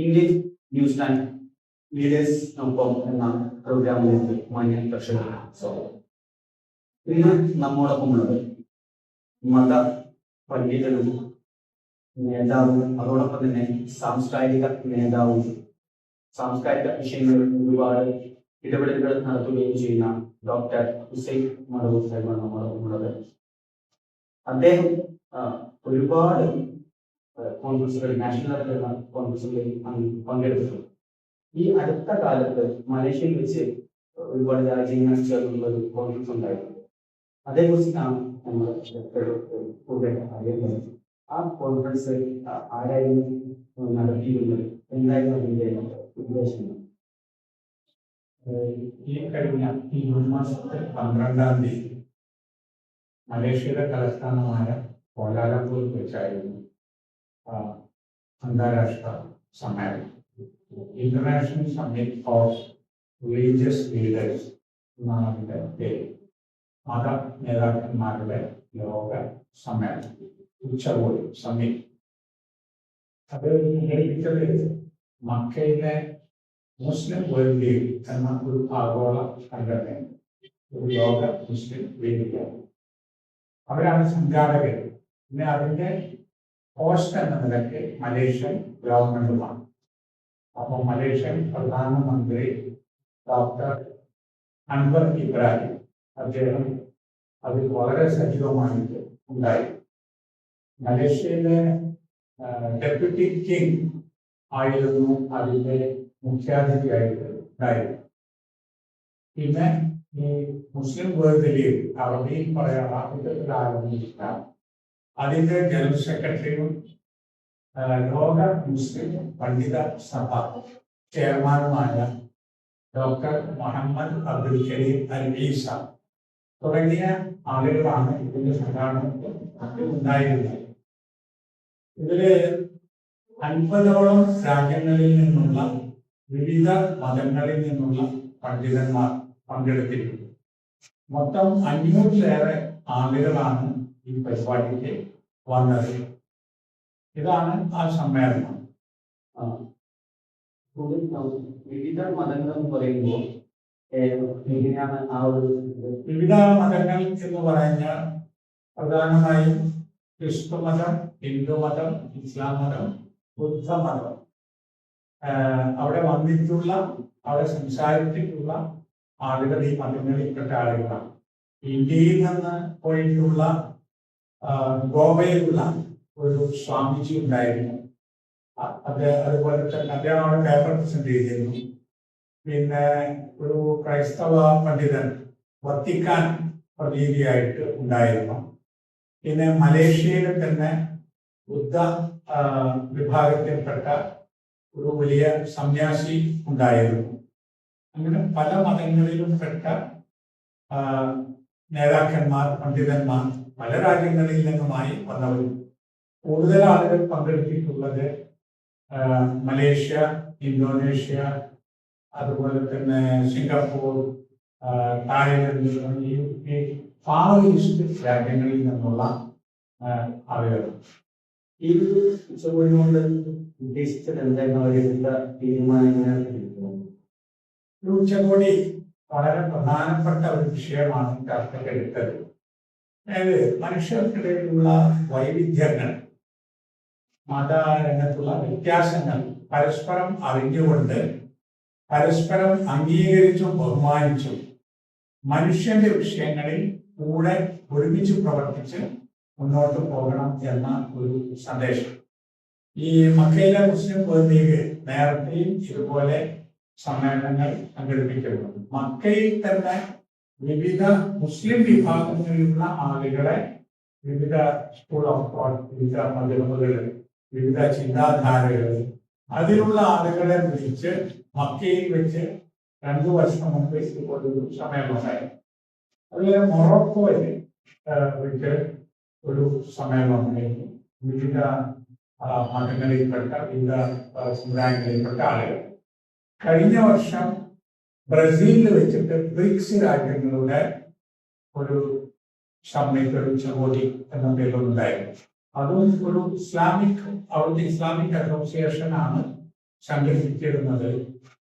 Indian news and ലീഡേഴ്സിനൊപ്പം എന്ന പ്രോഗ്രാമിലേക്ക് മാന്യ പ്രേക്ഷകർക്ക് സ്വാഗതം. ഇന്ന് നമ്മോടൊപ്പമുള്ളത് മത പണ്ഡിതനും നേതാവും അതോടൊപ്പം തന്നെ സാംസ്കാരിക നേതാവും സാംസ്കാരിക വിഷയങ്ങളിൽ ഒരുപാട് ഇടപെടലുകൾ നടത്തുകയും ചെയ്യുന്ന ഡോക്ടർ ഹുസൈൻ മടവൂർ സാഹിബാണ് നമ്മോടൊപ്പമുള്ളത്. അദ്ദേഹം ഒരുപാട് കോൺഗ്രസുകൾ, നാഷണൽ തലത്തിലുള്ള കോൺഗ്രസുകളിൽ പങ്കെടുത്തിട്ടുണ്ട്. ഈ അടുത്ത കാലത്ത് മലേഷ്യയിൽ വെച്ച് ഒരുപാട് രാജ്യങ്ങൾ ചേർന്നുള്ള ഒരു കോൺഗ്രസ് ഉണ്ടായിരുന്നു. അതേക്കുറിച്ചാണ് നമ്മൾ കൂടുതൽ അറിയുന്നത്. ആ കോൺഫറൻസ് ആരായിരുന്നു നടത്തിയിരുന്നത്, എന്തായിരുന്നു അതിന്റെ ഉദ്ദേശങ്ങൾ? ഈ കഴിഞ്ഞ ജൂൺ മാസത്തെ 12-ാം തീയതി മലേഷ്യയുടെ തലസ്ഥാനമായ കോലാലംപൂരിൽ വെച്ചായിരുന്നു അന്താരാഷ്ട്ര സമ്മേളനം. International summit of religious leaders എന്നാണ് അതിൻ്റെ പേര്. മത നേതാക്കന്മാരുടെ ലോക സമ്മേളനം, ഉച്ചകോടി, സമ്മിറ്റ്. അത് സംഘടിപ്പിച്ചത് മക്കയിലെ മുസ്ലിം വേൾഡ് ലീഗ് എന്ന ഒരു ആഗോള സംഘടനയാണ്, ഒരു ലോക മുസ്ലിം വേദിയാണ്. അവരാണ് സംഘാടകർ. പിന്നെ അതിൻ്റെ ഹോസ്റ്റ് എന്ന നിലയ്ക്ക് മലേഷ്യൻ ഗവൺമെന്റുമാണ്. അപ്പോൾ മലേഷ്യൻ പ്രധാനമന്ത്രി ഡോക്ടർ അൻവർ ഇബ്രാഹിം, അദ്ദേഹം അതിൽ വളരെ സജീവമായിട്ട് ഉണ്ടായി. മലേഷ്യയിലെ ഡെപ്യൂട്ടി കിങ് ആയിരുന്നു അതിൻ്റെ മുഖ്യാതിഥിയായിട്ട് ഉണ്ടായിരുന്നു. പിന്നെ ഈ മുസ്ലിം വേൾഡ് ലീഗ്, അറബിയിൽ പറയാൻ ആരംഭിച്ച അതിൻ്റെ ജനറൽ സെക്രട്ടറിയും ലോക മുസ്ലിം പണ്ഡിത സഭ ചെയർമാനുമായ ഡോക്ടർ മുഹമ്മദ് അബ്ദുൽ കരീം അൽ ഈസ തുടങ്ങിയ ആളുകളാണ് ഇതിന്റെ സംഘാടനത്തിൽ ഉണ്ടായിരുന്നത്. ഇതില് 50ഓളം രാജ്യങ്ങളിൽ നിന്നുള്ള വിവിധ മതങ്ങളിൽ നിന്നുള്ള പണ്ഡിതന്മാർ പങ്കെടുത്തിട്ടുണ്ട്. മൊത്തം 500-ലേറെ ആളുകളാണ് ഈ പരിപാടിക്ക് വന്നത്. ഇതാണ് ആ സമ്മേളനം. വിവിധ മതങ്ങൾ എന്ന് പറയുമ്പോൾ എങ്ങനെയാണ് ആ ഒരു വിവിധ മതങ്ങൾ എന്ന് പറഞ്ഞാൽ പ്രധാനമായും ക്രിസ്തു മതം, ഹിന്ദു മതം, ഇസ്ലാം മതം, ബുദ്ധമതം. അവിടെ വന്നിട്ടുള്ള, അവിടെ സംസാരിച്ചിട്ടുള്ള ആളുകൾ ഈ മതങ്ങളിൽപ്പെട്ട ആളുകളാണ്. ഇന്ത്യയിൽ നിന്ന് പോയിട്ടുള്ള ഗോവയിലുള്ള ഒരു സ്വാമിജി ഉണ്ടായിരുന്നു. അതുപോലെ തന്നെ അദ്ദേഹം അവിടെ പേപ്പർ പ്രസന്റ് ചെയ്തിരുന്നു. പിന്നെ ഒരു ക്രൈസ്തവ പണ്ഡിതൻ വത്തിക്കാൻ പ്രതിനിധിയായിട്ട് ഉണ്ടായിരുന്നു. പിന്നെ മലേഷ്യയിൽ തന്നെ ബുദ്ധ വിഭാഗത്തിൽപ്പെട്ട ഒരു വലിയ സന്യാസി ഉണ്ടായിരുന്നു. അങ്ങനെ പല മതങ്ങളിലും പെട്ട നേതാക്കന്മാർ, പണ്ഡിതന്മാർ പല രാജ്യങ്ങളിൽ നിന്നുമായി വന്നവരും. കൂടുതൽ ആളുകൾ പങ്കെടുത്തിട്ടുള്ളത് മലേഷ്യ, ഇന്തോനേഷ്യ, അതുപോലെ തന്നെ Singapore, Thailand, UK, far east രാജ്യങ്ങളിൽ നിന്നുള്ള ആളുകൾ. ഈ ഉച്ചകോടി കൊണ്ട് ഉദ്ദേശിച്ചത് എന്തായിരുന്നു? അവരെടുത്ത തീരുമാനങ്ങൾ? ഉച്ചകോടി വളരെ പ്രധാനപ്പെട്ട ഒരു വിഷയമാണ് ചർച്ചയ്ക്കെടുത്തത്. അതായത് മനുഷ്യർക്കിടയിലുള്ള വൈവിധ്യങ്ങൾ, മതരംഗത്തുള്ള വ്യത്യാസങ്ങൾ പരസ്പരം അറിഞ്ഞുകൊണ്ട് പരസ്പരം അംഗീകരിച്ചും ബഹുമാനിച്ചും മനുഷ്യന്റെ വിഷയങ്ങളിൽ കൂടെ ഒരുമിച്ച് പ്രവർത്തിച്ച് മുന്നോട്ട് പോകണം എന്ന ഒരു സന്ദേശം. ഈ മക്കയിലെ മുസ്ലിം വേൾഡ് ലീഗ് നേരത്തെയും ഇതുപോലെ സമ്മേളനങ്ങൾ സംഘടിപ്പിച്ചിട്ടുണ്ട്. മക്കയിൽ തന്നെ വിവിധ മുസ്ലിം വിഭാഗങ്ങളിലുള്ള ആളുകളെ, വിവിധ സ്കൂൾ ഓഫ് തോട്ട്, വിവിധ മതങ്ങൾ, വിവിധ ചിന്താധാരകൾ, അതിലുള്ള ആളുകളെ വിളിച്ച് മക്കയിൽ വെച്ച് 2 വർഷം മുമ്പ് ഇതുപോലൊരു സമ്മേളനം ഉണ്ടായി. അതുപോലെ മൊറോക്കോയിൽ വെച്ച് ഒരു സമ്മേളനം ഉണ്ടായിരുന്നു. വിവിധ മതങ്ങളിൽപ്പെട്ട, വിവിധ സമുദായങ്ങളിൽപ്പെട്ട ആളുകൾ. കഴിഞ്ഞ വർഷം ബ്രസീലിൽ വെച്ചിട്ട് ബ്രിക്സ് രാജ്യങ്ങളുടെ ഒരു സമ്മിറ്റ്, ഒരു ഉച്ചകോടി എന്ന പേരിലുണ്ടായിരുന്നു. അതും ഒരു അവിടുത്തെ ഇസ്ലാമിക് അസോസിയേഷൻ ആണ് സംഘടിപ്പിച്ചിരുന്നത്.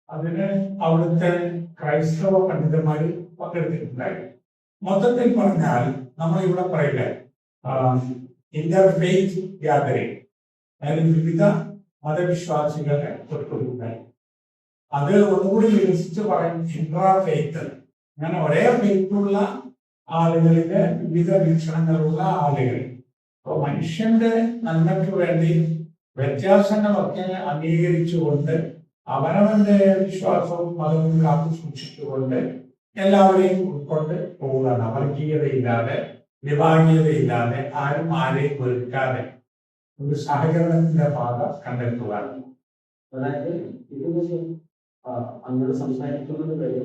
അതിന് അവിടുത്തെ ക്രൈസ്തവ പണ്ഡിതന്മാർ പങ്കെടുത്തിട്ടുണ്ടായി. മൊത്തത്തിൽ പറഞ്ഞാൽ നമ്മൾ ഇവിടെ പറയില്ലേ, ഇന്റർ ഫെയ്ത്ത് ഗ്യാതറിംഗ്, അതായത് വിവിധ മതവിശ്വാസികളെ ഒത്തുകൂടായി. അത് ഒന്നുകൂടി വികസിച്ച് പറയും ഇൻട്രാ ഫെയ്ത്ത്. അങ്ങനെ ഒരേ ഫെയ്ത്തുള്ള ആളുകളിലെ വിവിധ വീക്ഷണങ്ങളുള്ള ആളുകൾ. അപ്പോൾ മനുഷ്യന്റെ നന്മയ്ക്ക് വേണ്ടി വ്യത്യാസങ്ങളൊക്കെ അംഗീകരിച്ചുകൊണ്ട് അവനവന്റെ വിശ്വാസവും മതവും കാത്തു സൂക്ഷിച്ചുകൊണ്ട് എല്ലാവരെയും ഉൾക്കൊണ്ട് പോവുകയാണ്. വർഗീയതയില്ലാതെ, വിഭാഗീയതയില്ലാതെ, ആരും ആരെയും വെറുക്കാതെ ഒരു സഹകരണത്തിന്റെ പാത കണ്ടെത്തുകയാണ്. അതായത് ഇതിന് അങ്ങോട്ട് സംസാരിക്കുന്നത് വരെ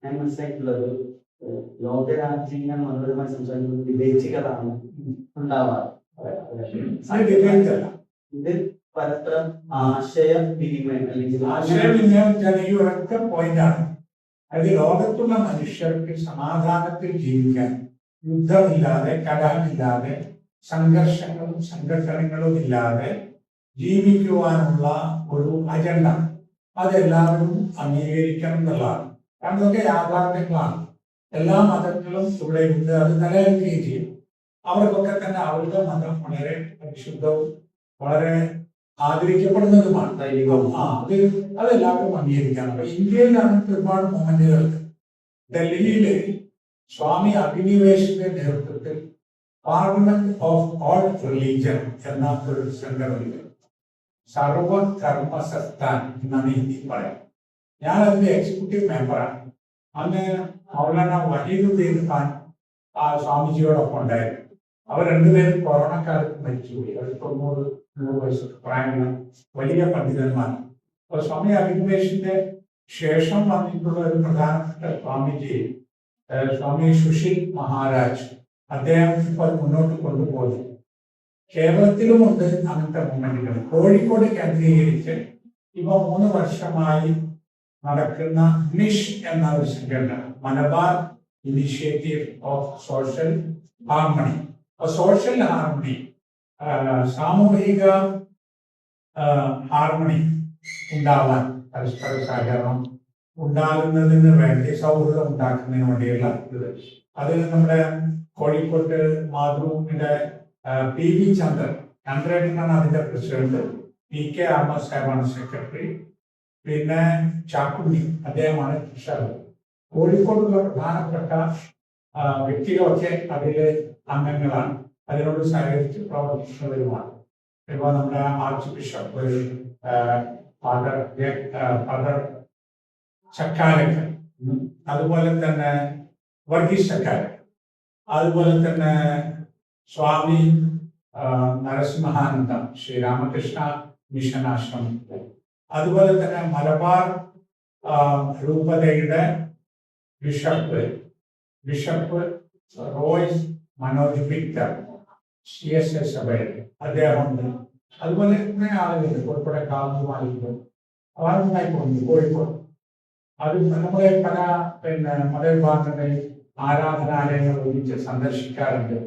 ഞാൻ മനസ്സിലായിട്ടുള്ളത് ലോകരാജ്യങ്ങൾ മനോഹരമായി സംസാരിക്കുന്നത് വിവേചികളാണ് ഉണ്ടാവാറ്. ഇത് പരസ്പരം ആശയവിനിമയം അല്ലെങ്കിൽ ആശയവിനിമയം ഈ ഒരൊറ്റ പോയിന്റാണ്. അത് ലോകത്തുള്ള മനുഷ്യർക്ക് സമാധാനത്തിൽ ജീവിക്കാൻ, യുദ്ധമില്ലാതെ, കലഹമില്ലാതെ, സംഘർഷങ്ങളും സംഘട്ടനങ്ങളും ഇല്ലാതെ ജീവിക്കുവാനുള്ള ഒരു അജണ്ട അതെല്ലാവരും അംഗീകരിക്കണം എന്നുള്ളതാണ്. കാരണം ഇതൊക്കെ യാഥാർത്ഥ്യങ്ങളാണ്. എല്ലാ മതങ്ങളും ഇവിടെ ഉണ്ട്, അത് നിലനിൽക്കുകയും ചെയ്യും. അവർക്കൊക്കെ തന്നെ അവരുടെ മതം വളരെ പരിശുദ്ധവും വളരെ ആദരിക്കപ്പെടുന്നതുമാണ്. അതെല്ലാവരും അംഗീകരിക്കണം. അപ്പൊ ഇന്ത്യയിൽ അങ്ങനത്തെ ഒരുപാട് മൂവ്മെന്റുകളുണ്ട്. ഡൽഹിയില് സ്വാമി അഭിനിവേശിന്റെ നേതൃത്വത്തിൽ പാർലമെന്റ് ഓഫ് ഓൾ റിലീജിയൻ എന്ന ഒരു സംഘടനയുണ്ട്. സർവധർമ്മ സസ്ഥാൻ എന്നാണ് ഹിന്ദി പറയാം. ഞാൻ അതിന്റെ എക്സിക്യൂട്ടീവ് മെമ്പറാണ്. അന്ന് മൗലാന വഹീദുദ്ദീൻ ഖാൻ ആ സ്വാമിജിയോടൊപ്പം ഉണ്ടായിരുന്നു. അവർ രണ്ടുപേരും കൊറോണ കാലത്ത് മരിച്ചുപോയി. അവർ 90 വയസ്സ് പ്രായമുള്ള വലിയ പണ്ഡിതന്മാരാണ്. അപ്പൊ സ്വാമി അഭിനിവേശിന്റെ ശേഷം വന്നിട്ടുള്ള ഒരു പ്രധാനപ്പെട്ട സ്വാമിജി സ്വാമി സുശീൽ മഹാരാജ്, അദ്ദേഹം ഇപ്പോൾ മുന്നോട്ട് കൊണ്ടുപോകുന്നു. കേരളത്തിലുമുണ്ട് അങ്ങനത്തെ മൂവ്മെന്റുകൾ. കോഴിക്കോട് കേന്ദ്രീകരിച്ച് ഇവ 3 വർഷമായി നടക്കുന്ന നിഷ് എന്ന ഒരു സംഘടന, Malabar initiative of social harmony. Social harmony, സാമൂഹിക ഹാർമണി ഉണ്ടാവാൻ, പരസ്പര സഹകരണം ഉണ്ടാകുന്നതിന് വേണ്ടി, സൗഹൃദം ഉണ്ടാക്കുന്നതിന് വേണ്ടിയുള്ള ഇത്. അതിൽ നമ്മുടെ കോഴിക്കോട്ട് മാതൃഭൂമിയുടെ PV ചന്ദ്രനാണ് അതിന്റെ പ്രസിഡന്റ്. PK അഹമ്മദ് സാഹിബാണ് സെക്രട്ടറി. പിന്നെ ചാക്കുണ്ണി അദ്ദേഹമാണ് ട്രഷറർ. കോഴിക്കോടുള്ള പ്രധാനപ്പെട്ട വ്യക്തികളൊക്കെ അതിലെ അംഗങ്ങളാണ്. അതിനോട് സഹകരിച്ച് പ്രവർത്തിക്കുന്നവരുമാണ്. ഇപ്പോൾ നമ്മുടെ ആർച്ച് ബിഷപ്പ് ഫാദർ ചക്കാലക്കൽ, അതുപോലെ തന്നെ വർഗീസ് ചക്കാലക്കൽ, അതുപോലെ തന്നെ സ്വാമി നരസിംഹാനന്ദ ശ്രീരാമകൃഷ്ണ മിഷൻ ആശ്രമത്തിൽ, അതുപോലെ തന്നെ മലബാർ രൂപതയുടെ bishop Royce Manoj Victor CSS സഭയിൽ അദ്ദേഹമുണ്ട്. അതുപോലെ കുറെ ആളുകളുണ്ട്. കോഴിക്കോട് കാവുമാലുണ്ട്. അവാർഡുണ്ടായി പോകുന്നു കോഴിക്കോട്. അത് നമ്മളെ പല മതവിഭാഗങ്ങളുടെ ആരാധനാലയങ്ങൾ ഒരുമിച്ച് സന്ദർശിക്കാറുണ്ട്.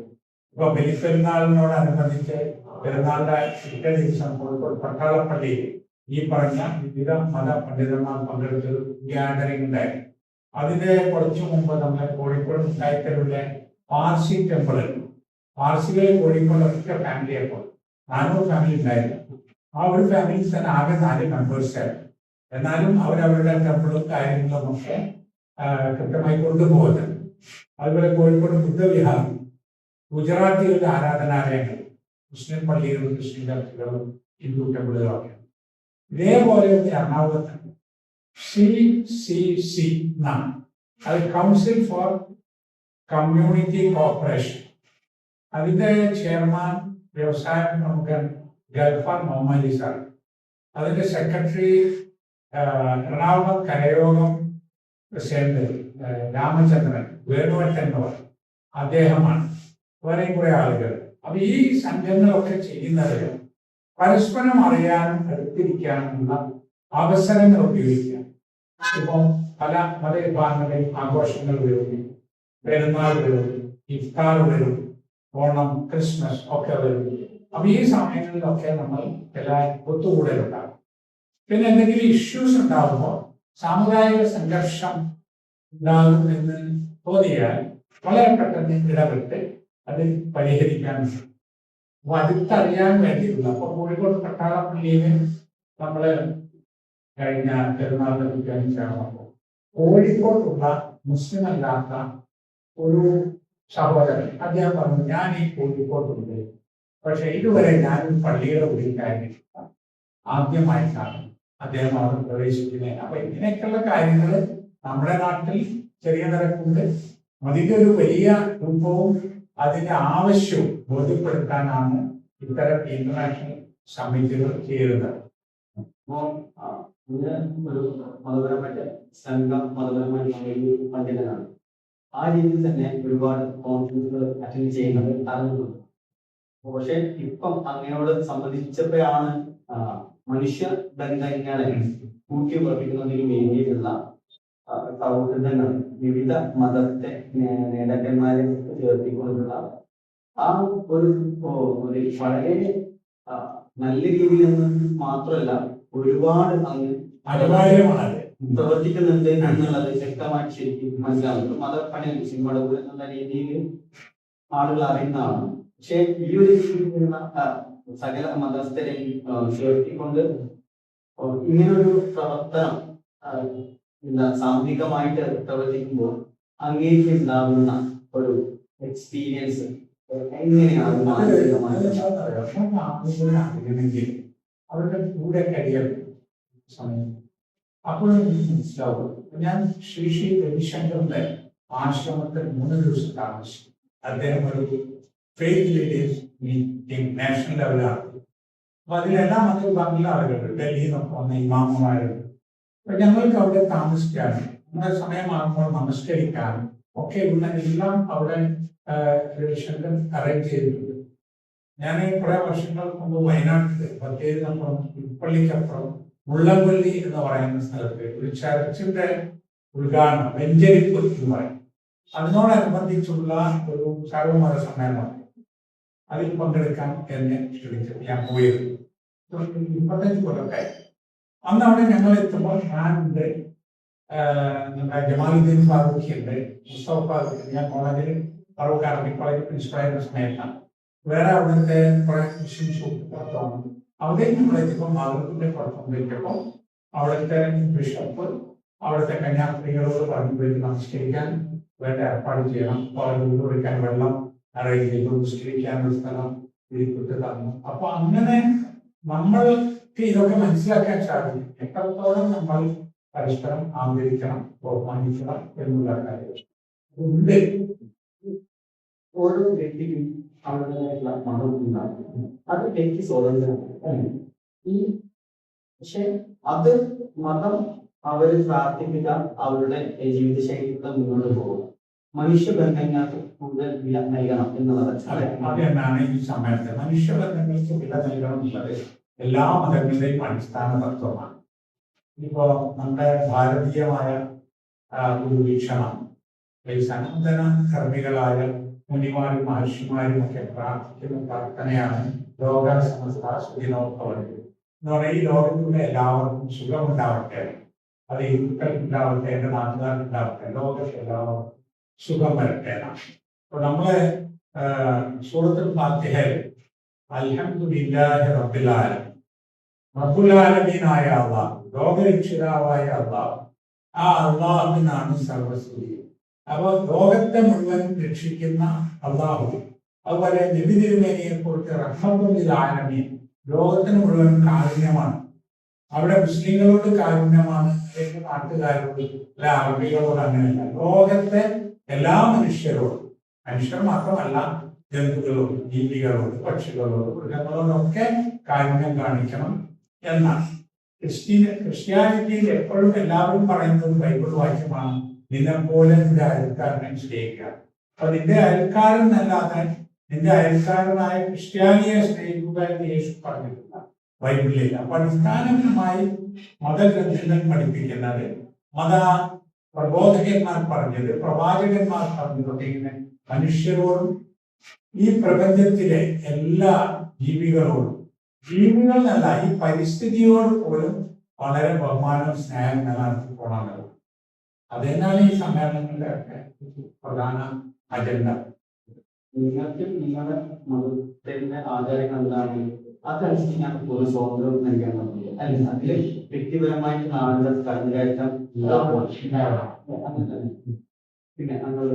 ഇപ്പൊ ബലിപ്പെരുന്നാളിനോടനുബന്ധിച്ച് പെരുന്നാളിന്റെ പിറ്റേ ദിവസം കോഴിക്കോട് പട്ടാളപ്പള്ളിയിൽ ഈ പറഞ്ഞ വിവിധ മത പണ്ഡിതന്മാർ പങ്കെടുത്തൊരു ഗ്യാതറിംഗ് ഉണ്ടായി. അതിന്റെ കുറച്ചു മുമ്പ് നമ്മളെ കോഴിക്കോട് മുട്ടായിക്കലിലെ പാർസി ടെമ്പിൾ, പാർസികളിൽ കോഴിക്കോട് ഒറ്റ ഫാമിലി, അപ്പോൾ 400 ഫാമിലി ഉണ്ടായിരുന്നു. ആ ഒരു ഫാമിലിയിൽ തന്നെ ആകെ 4 മെമ്പേഴ്സായിരുന്നു. എന്നാലും അവരവരുടെ ടെമ്പിളും കാര്യങ്ങളും ഒക്കെ കൃത്യമായി കൊണ്ടുപോകുന്നുണ്ട്. അതുപോലെ കോഴിക്കോട് ബുദ്ധവിഹാർ, ഗുജറാത്തികളുടെ ആരാധനാലയങ്ങൾ, മുസ്ലിം പള്ളികളും ക്രിസ്ത്യൻ ചർച്ചുകളും ഹിന്ദു ടെമ്പിളുകളും ഒക്കെ. ഇതേപോലെ എറണാകുളത്ത് CCC എന്നാണ്, അത് കൗൺസിൽ ഫോർ കമ്മ്യൂണിറ്റി കോർപ്പറേഷൻ. അതിന്റെ ചെയർമാൻ വ്യവസായ പ്രമുഖൻ ഗൾഫാൻ മുഹമ്മദ് സാർ. അതിന്റെ സെക്രട്ടറി എറണാകുളം കരയോഗം പ്രസിഡന്റ് രാമചന്ദ്രൻ വേണുവട്ടന്നവർ അദ്ദേഹമാണ്. വേറെയും കുറെ ആളുകൾ. അപ്പൊ ഈ സംഘങ്ങളൊക്കെ ചെയ്യുന്നത് പരസ്പരം അറിയാനും അടുത്തിരിക്കാനുള്ള അവസരങ്ങൾ ഉപയോഗിക്കുക. ഇപ്പം പല മതവിഭാഗങ്ങളുടെയും ആഘോഷങ്ങൾ വരും, പെരുന്നാൾ വരും, ഇഫ്താർ വരും, ഓണം, ക്രിസ്മസ് ഒക്കെ വരും. അപ്പൊ ഈ സമയങ്ങളിലൊക്കെ നമ്മൾ എല്ലാവരും ഒത്തുകൂടലുണ്ടാകും. പിന്നെ എന്തെങ്കിലും ഇഷ്യൂസ് ഉണ്ടാകുമ്പോൾ സാമുദായിക സംഘർഷം ഉണ്ടാകും എന്ന് തോന്നിയാൽ വളരെ പെട്ടെന്ന് ഇടപെട്ട് അത് പരിഹരിക്കാൻ അപ്പൊ അടുത്തറിയാൻ വേണ്ടിയുള്ള അപ്പൊ കോഴിക്കോട് പട്ടാളപ്പള്ളിയിൽ നമ്മള് കഴിഞ്ഞ പെരുന്നാളിനെ പ്രഖ്യാപിച്ചാകുമ്പോൾ കോഴിക്കോട്ടുള്ള മുസ്ലിം അല്ലാത്ത ഒരു സഹോദരൻ അദ്ദേഹം പറഞ്ഞു, ഞാൻ ഈ കോഴിക്കോട്ടുണ്ട്, പക്ഷെ ഇതുവരെ ഞാൻ പള്ളിയുടെ ഉള്ളിൽ കയറിയിട്ടില്ല, ആദ്യമായിട്ടാണ് അദ്ദേഹം അവിടെ പ്രവേശിക്കുന്നത്. അപ്പൊ ഇങ്ങനെയൊക്കെയുള്ള കാര്യങ്ങൾ നമ്മുടെ നാട്ടിൽ ചെറിയ നിരക്കുണ്ട്. അതിന്റെ ഒരു വലിയ രൂപവും അതിന്റെ ആവശ്യവും ബോധ്യപ്പെടുത്താനാണ് ഇത്തരം ഇന്റർനാഷണൽ സമ്മിറ്റുകൾ ചേരുന്നത്. ഒരു മതപരമായിട്ട് സംഘം മതപരമായിട്ടുള്ള ഒരു പണ്ഡിതനാണ്. ആ രീതിയിൽ തന്നെ ഒരുപാട് കോൺഫറൻസുകൾ അറ്റൻഡ് ചെയ്യുന്നത് അറിഞ്ഞിട്ടുണ്ട്. പക്ഷെ ഇപ്പം അങ്ങയോട് സംബന്ധിച്ചപ്പോഴാണ് മനുഷ്യ ബന്ധങ്ങളെ കൂട്ടി ഉറപ്പിക്കുന്നതിന് വേണ്ടിയിട്ടുള്ള സൗഹൃദങ്ങൾ വിവിധ മതത്തെ നേതാക്കന്മാരെ ചേർത്തിക്കൊണ്ടുള്ള ആ ഒരു വളരെ നല്ല രീതിയിൽ നിന്ന് മാത്രമല്ല ഒരുപാട് അങ്ങ് പ്രവർത്തിക്കുന്നുണ്ട് എന്നുള്ളത് വ്യക്തമായിട്ട് ശരിക്കും മനസ്സിലാവുന്നു. മതപ്പണി സിനിമടവ് എന്നുള്ള രീതിയിൽ ആളുകൾ അറിയുന്നതാണ്. പക്ഷെ ഈ ഒരു രീതിയിലുള്ള സകല മതസ്ഥരെയും ചേർത്തിക്കൊണ്ട് ഇങ്ങനൊരു പ്രവർത്തനം എന്താ സാമൂഹികമായിട്ട് പ്രവർത്തിക്കുമ്പോൾ അങ്ങേക്ക് ഉണ്ടാകുന്ന ഒരു എക്സ്പീരിയൻസ് എങ്ങനെയാണ് അവരുടെ കൂടെ കരിയർ സമയം അപ്പോഴും മനസ്സിലാവും. ഞാൻ ശ്രീ രവിശങ്കറിന്റെ ആശ്രമത്തിൽ 3 ദിവസം താമസിച്ചു. അദ്ദേഹം ഒരു ഫെയ്ത്ത് ലീഡേഴ്സ് മീറ്റിംഗ് നാഷണൽ ലെവലാണ്. അപ്പൊ അതിലെല്ലാം മതവിഭാഗങ്ങളിലെ ആളുകളുണ്ട്. ഡൽഹിയിൽ നിന്നൊക്കെ വന്ന ഇമാമുമാരുണ്ട്. അപ്പൊ ഞങ്ങൾക്ക് അവിടെ താമസിക്കാനും നമ്മുടെ സമയമാകുമ്പോൾ നമസ്കരിക്കാനും ഒക്കെ ഉള്ള എല്ലാം അവിടെ രവിശങ്കർ അറേഞ്ച് ചെയ്തിട്ടുണ്ട്. ഞാൻ കുറെ വർഷങ്ങൾക്ക് മുമ്പ് വയനാട്ടിൽ ബത്തേരിനപ്പുറം ഉൾപ്പള്ളിക്കപ്പുറം മുള്ളംകൊല്ലി എന്ന് പറയുന്ന സ്ഥലത്ത് ഒരു ചർച്ചിന്റെ ഉദ്ഘാടനം വെഞ്ചരിപ്പ് എന്ന് പറയും. അതിനോടനുബന്ധിച്ചുള്ള ഒരു സർവമത സമ്മേളനം അതിൽ പങ്കെടുക്കാൻ എന്നെ ക്ഷണിച്ചത്. ഞാൻ പോയത് 25 കൊല്ലക്കായി. അന്ന് അവിടെ ഞങ്ങൾ എത്തുമ്പോൾ ഞാനുണ്ട്, നമ്മുടെ ജമാലുദ്ദീൻ ഫാറൂഖി ഉണ്ട്, മുസ്തഫ ഫാറൂഖി. ഞാൻ കോളേജിൽ ഫറൂഖ് അറബിക് കോളേജ് പ്രിൻസിപ്പളായിരുന്ന സമയത്താണ്. വേറെ അവിടുത്തെ കുറെ മുസ്ലിം സുഹൃത്തുക്കളാണ്. അവിടേക്ക് നമ്മളെത്തിയപ്പോൾ മാതൃത്തിന്റെ പുറത്തുകൊണ്ടിരിക്കുമ്പോൾ അവിടുത്തെ ബിഷപ്പ് അവിടുത്തെ കന്യാസ്ത്രീകളോട് പറഞ്ഞു പോയിട്ട് നമസ്കരിക്കാൻ വേണ്ട ഏർപ്പാട് ചെയ്യണം, കോളേജിൽ കൊടുക്കാൻ വെള്ളം അറേഞ്ച് ചെയ്തു, നമസ്കരിക്കാനുള്ള സ്ഥലം ഇതിൽപ്പെട്ട് തന്നു. അപ്പൊ അങ്ങനെ നമ്മൾക്ക് ഇതൊക്കെ മനസ്സിലാക്കാൻ സാധിക്കും എത്രത്തോളം നമ്മൾ പരസ്പരം ആദരിക്കണം, ബഹുമാനിക്കണം എന്നുള്ള കാര്യം ഉണ്ട്. ഓരോ വ്യക്തിക്കും അവരുടേതായിട്ടുള്ള മതം ഉണ്ടാകും. അത് വ്യക്തി സ്വാതന്ത്ര്യമാണ്. പക്ഷെ അത് മതം അവർ പ്രാർത്ഥിക്കുക, അവരുടെ ജീവിതശൈലിയുടെ മുന്നോട്ട് പോകുക, മനുഷ്യബന്ധങ്ങൾക്ക് കൂടുതൽ വില നൽകണം എന്നുള്ളത്. അതെന്നാണ് ഈ സമയത്ത് മനുഷ്യബന്ധങ്ങൾക്ക് വില നൽകണം എന്നുള്ളത് എല്ലാ മതങ്ങളുടെയും അടിസ്ഥാന തത്വമാണ്. ഇപ്പോ നമ്മുടെ ഭാരതീയമായ ഒരു വീക്ഷണം സനാതന കർമ്മികളായ മുനിമാരും മഹർഷിമാരും ഒക്കെ പ്രാർത്ഥിക്കുന്ന പ്രാർത്ഥനയാണ് ലോക സമസ്ത സുഖിനോ ഭവന്തു എന്ന് പറഞ്ഞാൽ ഈ ലോകത്തിലുള്ള എല്ലാവർക്കും സുഖമുണ്ടാവട്ടെ. അത് ഹിന്ദുക്കൾക്കുണ്ടാവട്ടെ, എൻ്റെ നാട്ടുകാർക്കുണ്ടാവട്ടെ, ലോകത്ത് എല്ലാവർക്കും സുഖം വരട്ടെ. അപ്പൊ നമ്മള് സൂറത്തുൽ ഫാത്തിഹയിൽ അൽഹംദുലില്ലാഹി റബ്ബിൽ ആലമീൻ, റബ്ബുൽ ആലമീനായ അല്ലാഹ്, ലോകരക്ഷിതാവായ അല്ലാഹ്, ആ അല്ലാഹുവിനാണ് സർവസ്തുതി. അപ്പൊ ലോകത്തെ മുഴുവൻ രക്ഷിക്കുന്ന അല്ലാഹു, അതുപോലെ നബി തിരുമേനിയെ കുറിച്ച് റഹ്മത്തുൽ ആലമീൻ, ലോകത്തിന് മുഴുവൻ കാരുണ്യമാണ്. അവിടെ മുസ്ലിങ്ങളോട് കാരുണ്യമാണ്, അല്ലെങ്കിൽ നാട്ടുകാരോട് അല്ല അറബികളോട് അങ്ങനെയല്ല. ലോകത്തെ എല്ലാ മനുഷ്യരോടും, മനുഷ്യർ മാത്രമല്ല ജന്തുക്കളോട്, ജീവികളോട്, പക്ഷികളോട്, മൃഗങ്ങളോടൊക്കെ കാരുണ്യം കാണിക്കണം എന്നാണ്. ക്രിസ്ത്യാനിറ്റിയിൽ എപ്പോഴും എല്ലാവരും പറയുന്നത് ബൈബിൾ വാക്യമാണ്, നിന്നെപ്പോലെ നിന്റെ അയൽക്കാരനെ സ്നേഹിക്കുക. അപ്പൊ നിന്റെ അയൽക്കാരൻ എന്നല്ലാതെ നിന്റെ അയൽക്കാരനായ ക്രിസ്ത്യാനിയെ സ്നേഹിക്കുക എന്ന് യേശു പറഞ്ഞിട്ടില്ല, ബൈബിളിലില്ല. അപ്പൊ അടിസ്ഥാനപരമായി മതഗ്രന്ഥങ്ങൾ പഠിപ്പിക്കുന്നത്, മത പ്രബോധകന്മാർ പറഞ്ഞത്, പ്രവാചകന്മാർ പറഞ്ഞതൊക്കെ ഇങ്ങനെ മനുഷ്യരോടും ഈ പ്രപഞ്ചത്തിലെ എല്ലാ ജീവികളോടും, ജീവികൾ എന്നല്ല ഈ പരിസ്ഥിതിയോട് പോലും വളരെ ബഹുമാനവും സ്നേഹം നിലനിർത്തി പോകണമെന്നത്. അത് തന്നെയാണ് ഈ സമ്മേളനങ്ങളുടെ ഒക്കെ പ്രധാന അജണ്ട. നിങ്ങൾക്ക് നിങ്ങളുടെ മതത്തിന്റെ ആചാരങ്ങൾ എന്താണ് അതനുസരിച്ച് ഞങ്ങൾക്ക് ഒരു സ്വാതന്ത്ര്യം നൽകാൻ പറ്റില്ല. അല്ല, അതില് വ്യക്തിപരമായിട്ട് നാളുകൾ കടന്നുകയറ്റം പിന്നെ ഞങ്ങൾ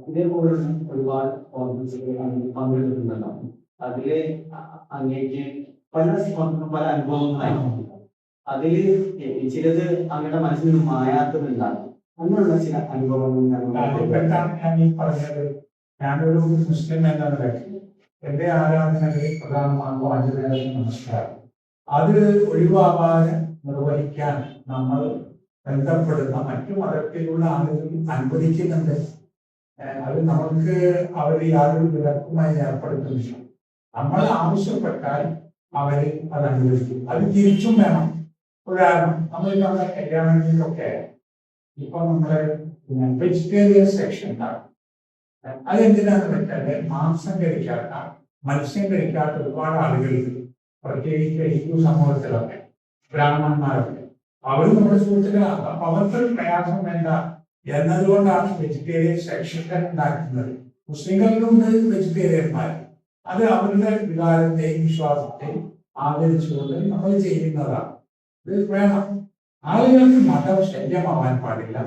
ഇതേപോലെ ഒരുപാട് കോൺഫറൻസുകൾ പങ്കെടുത്തിട്ടുണ്ടല്ലോ. അതില് അങ്ങേക്ക് പല അനുഭവങ്ങളായിരുന്നു. അതില് ചിലത് അങ്ങയുടെ മനസ്സിൽ നിന്ന് മായാത്തതുണ്ടാകും. അങ്ങനെയുള്ള ചില അനുഭവങ്ങൾ ഞാൻ ഈ പറഞ്ഞത്, ഞാനൊരു മുസ്ലിം എന്ന നിലയ്ക്ക് എന്റെ ആരാധനകളിൽ പ്രധാനമാകും 5 നേരം നമസ്കാരം. അത് ഒഴിവാകാതെ നിർവഹിക്കാൻ നമ്മൾ ബന്ധപ്പെടുന്ന മറ്റു മതത്തിലുള്ള ആളുകൾ അനുവദിക്കുന്നുണ്ട്. അത് നമുക്ക് അവർ യാതൊരു വിലക്കുമായി ഏർപ്പെടുത്തുന്നില്ല. നമ്മൾ ആവശ്യപ്പെട്ടാൽ അവര് അത് അനുവദിക്കും. അത് തിരിച്ചും വേണം. ഉദാഹരണം, നമ്മൾ നമ്മുടെ കല്യാണങ്ങളിലൊക്കെ ഇപ്പൊ നമ്മള് വെജിറ്റേറിയൻ സെക്ഷൻ ഉണ്ടാകും. അതെന്തിനാന്ന് വെച്ചാല് മാംസം കഴിക്കാത്ത, മത്സ്യം കഴിക്കാത്ത ഒരുപാട് ആളുകൾക്ക്, പ്രത്യേകിച്ച് ഹിന്ദു സമൂഹത്തിലൊക്കെ ബ്രാഹ്മണന്മാരൊക്കെ, അവർ നമ്മുടെ സുഹൃത്തുക്കളാണ്. അപ്പൊ അവർക്കൊരു പ്രയാസം വേണ്ട എന്നതുകൊണ്ടാണ് വെജിറ്റേറിയൻ സെക്ഷൻ ഉണ്ടാക്കുന്നത്. മുസ്ലിങ്ങളിലുണ്ട് വെജിറ്റേറിയന്മാർ. അത് അവരുടെ വികാരത്തെയും വിശ്വാസത്തെയും ആദരിച്ചുകൊണ്ട് നമ്മൾ ചെയ്യുന്നതാണ്. ഇത് വേണം. ആളുകൾക്ക് മതം ശല്യമാവാൻ പാടില്ല.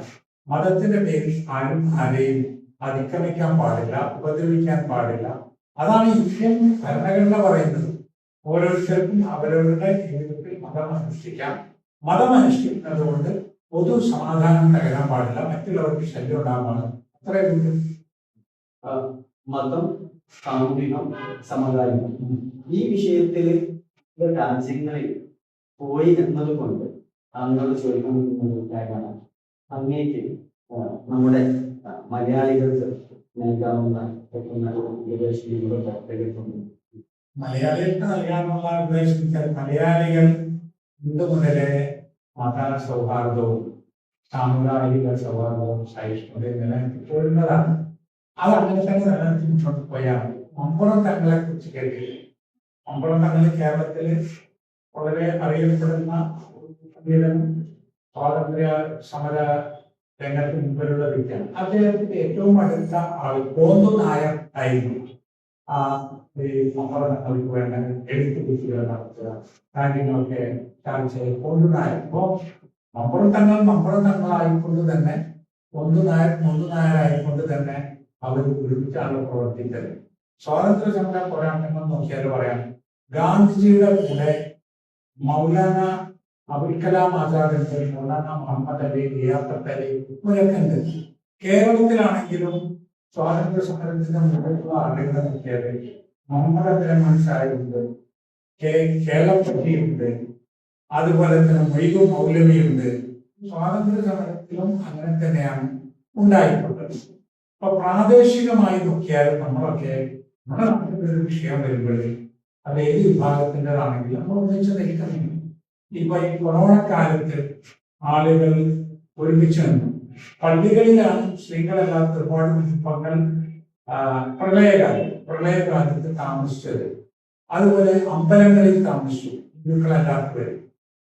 മതത്തിന്റെ പേരിൽ ആരും ആരെയും അതിക്രമിക്കാൻ പാടില്ല, ഉപദ്രവിക്കാൻ പാടില്ല. അതാണ് ഇന്ത്യൻ ഭരണഘടന പറയുന്നത്. ഓരോരുത്തർക്കും അവരവരുടെ ജീവിതത്തിൽ മതം അനുഷ്ഠിക്കാം. മതം അനുഷ്ഠിക്കുന്നത് കൊണ്ട് പൊതു സമാധാനം തകരാൻ പാടില്ല, മറ്റുള്ളവർക്ക് ശല്യം ഉണ്ടാകാൻ. അത്രയും മതം, സാമൂഹികം, സമകാലികം ഈ വിഷയത്തിൽ രാജ്യങ്ങളിൽ പോയി എന്നതുകൊണ്ട് അങ്ങോട്ട് ചോദിക്കുന്ന കാര്യമാണ്. അങ്ങേക്ക് നമ്മുടെ മലയാളികൾക്ക് നൽകാവുന്ന മലയാളികൾക്ക് നൽകാനുള്ള ഉദ്ദേശിച്ചാൽ, മലയാളികൾ ഇന്ന് മുതലേ മത സൗഹാർദ്ദവും സാമുദായിക സൗഹാർദ്ദവും സഹിഷ്ണുതയും നിലനിർത്തിപ്പോരുന്നതാണ്. അത് അങ്ങനെ തന്നെ നിലനിർത്തി മുന്നോട്ട് പോയാൽ മതി. മമ്പുറം തങ്ങളെ കുറിച്ച് കേട്ടില്ലേ? മമ്പുറം തങ്ങൾ കേരളത്തിൽ വളരെ അറിയപ്പെടുന്ന സ്വാതന്ത്ര്യ സമര രംഗത്ത് മുമ്പിലുള്ള വ്യക്തിയാണ്. അദ്ദേഹത്തിന്റെ ഏറ്റവും അടുത്ത ആൾ കോന്തു നായർ ആയിരുന്നു. ഈ മമ്പുറം തങ്ങൾക്ക് വേണ്ട എഴുത്ത് കുട്ടികൾ നടത്തുക, കാര്യങ്ങളൊക്കെ ചർച്ച ചെയ്ത് കോന്തു നായർ. ഇപ്പോ മമ്പുറം തങ്ങളായിക്കൊണ്ട് തന്നെ കോന്തു നായരായിക്കൊണ്ട് തന്നെ അവർ ഒരുമിച്ചാണ് പ്രവർത്തിച്ചത്. സ്വാതന്ത്ര്യ സമര പോരാട്ടങ്ങൾ നോക്കിയാൽ പറയാം, ഗാന്ധിജിയുടെ കൂടെ മൗലാന അബുൽ കലാം ആസാദ് ഉണ്ട്, മൗലാന മുഹമ്മദ് അലി, ലിയാഖത്ത് അലി, ഇവരൊക്കെ ഉണ്ട്. കേരളത്തിലാണെങ്കിലും സ്വാതന്ത്ര്യ സമരത്തിന്റെ മുകളിലുള്ള ആളുകളെ നോക്കിയാൽ മുഹമ്മദ് അബ്ദുറഹ്മാൻ സാഹിബുണ്ട്, കേളപ്പറ്റിയുണ്ട്, അതുപോലെ തന്നെ മൊയ്തു മൗലവിയുണ്ട്. സ്വാതന്ത്ര്യ സമരത്തിലും അങ്ങനെ തന്നെയാണ് ഉണ്ടായിട്ടുള്ളത്. അപ്പൊ പ്രാദേശികമായി നോക്കിയാലും നമ്മളൊക്കെ നമ്മുടെ നാട്ടിലൊരു വിഷയം വരുമ്പോൾ അത് ഏത് വിഭാഗത്തിൻ്റെതാണെങ്കിലും നമ്മൾ ഒന്നിച്ച് നിൽക്കുന്നില്ല. ഇപ്പൊ ഈ കൊറോണ കാലത്ത് ആളുകൾ ഒരുമിച്ച് നിന്നു. പള്ളികളിലാണ് സ്ത്രീകളല്ലാത്ത ഒരുപാട് കുടുംബങ്ങൾ പ്രളയകാലത്ത് താമസിച്ചത്. അതുപോലെ അമ്പലങ്ങളിൽ താമസിച്ചു ഹിന്ദുക്കളല്ലാത്തവർ.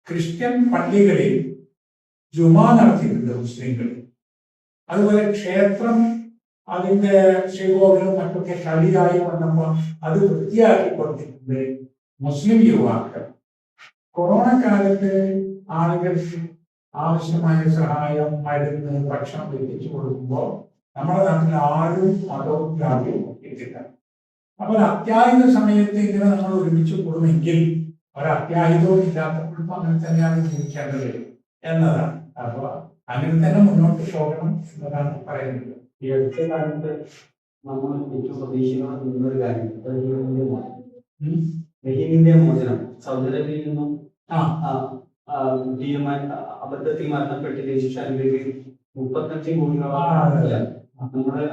ക്രിസ്ത്യൻ പള്ളികളിൽ ജുമാ നടത്തിയിട്ടുണ്ട് മുസ്ലിങ്ങൾ. അതുപോലെ ക്ഷേത്രം അതിന്റെ ശ്രീകോവിലും മറ്റൊക്കെ കളിയായി വന്നപ്പോൾ അത് വൃത്തിയാക്കി കൊടുത്തിട്ടുണ്ട് മുസ്ലിം യുവാക്കൾ. കൊറോണ കാലത്ത് ആളുകൾക്ക് ആവശ്യമായ സഹായം, മരുന്ന്, ഭക്ഷണം എത്തിച്ചു കൊടുക്കുമ്പോൾ നമ്മുടെ നാട്ടിൽ ആരും മതവും ജാതിയും എത്തില്ല. അപ്പോൾ അത്യാഹിത സമയത്ത് ഇങ്ങനെ നമ്മൾ ഒരുമിച്ച് കൂടുമെങ്കിൽ ഒരത്യാഹിതവും ഇല്ലാത്തപ്പോഴും അങ്ങനെ തന്നെയാണ് ജീവിക്കേണ്ടത് എന്നതാണ്. അപ്പോൾ അങ്ങനെ തന്നെ മുന്നോട്ട് പോകണം എന്നതാണ് പറയുന്നത്. ഈ അടുത്ത കാലത്ത് നമ്മൾ ഏറ്റവും പ്രതീക്ഷിക്കുന്ന ഒരു കാര്യം റഹീമിന്റെ മോചനം. സൗദി അറേബ്യയിൽ നിന്നും അബദ്ധത്തിൽ മരണപ്പെട്ടിട്ട് ശേഷം 35 കോടി രൂപ നമ്മുടെ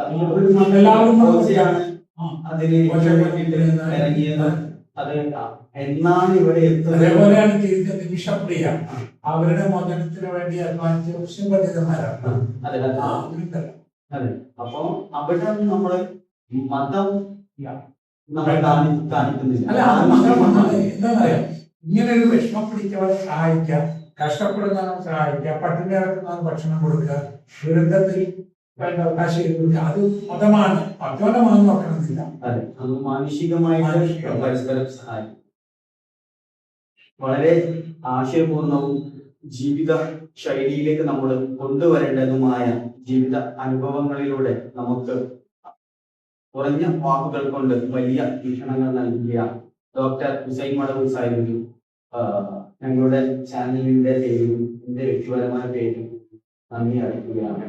അതിന് ഇറങ്ങിയത്. അത് എന്നാണ് ഇവിടെ എത്തുന്നത്? അതേപോലെയാണ് നിമിഷപ്രിയ, അവരുടെ മോചനത്തിന് വേണ്ടി അധ്വാനിച്ച മുസ്ലിം പണ്ഡിതന്മാരാണ്. അതെ. അപ്പൊ അവിടെ നമ്മള് മതം നമ്മൾ കാണിക്കുന്നില്ല. എന്താ പറയാ, ഇങ്ങനെ ഒരു വിഷമം പിടിച്ചവരെ സഹായിക്കാം, കഷ്ടപ്പെടുന്നവരെ സഹായിക്കുക, പട്ടിണി കിടക്കുന്നവന് ഭക്ഷണം കൊടുക്കുക, ദുരന്തത്തിൽ വേണ്ട അവകാശം കൊടുക്കുക. അത് മതമാണ്, മതോന്നമാണെന്ന് നോക്കണമെന്നില്ല. അതെ, അത് മാനുഷികമായിട്ട് പരസ്പരം സഹായിക്കും. വളരെ ആശയപൂർണവും ജീവിത ശൈലിയിലേക്ക് നമ്മൾ കൊണ്ടുവരേണ്ടതുമായ ജീവിത അനുഭവങ്ങളിലൂടെ നമുക്ക് കുറഞ്ഞ വാക്കുകൾ കൊണ്ട് വലിയ വീക്ഷണങ്ങൾ നൽകിയ ഡോക്ടർ ഹുസൈൻ മടവൂർ സാഹിബിന് ഞങ്ങളുടെ ചാനലിന്റെ പേരിലും എന്റെ വ്യക്തിപരമായ പേരിലും നന്ദി അറിയിക്കുകയാണ്.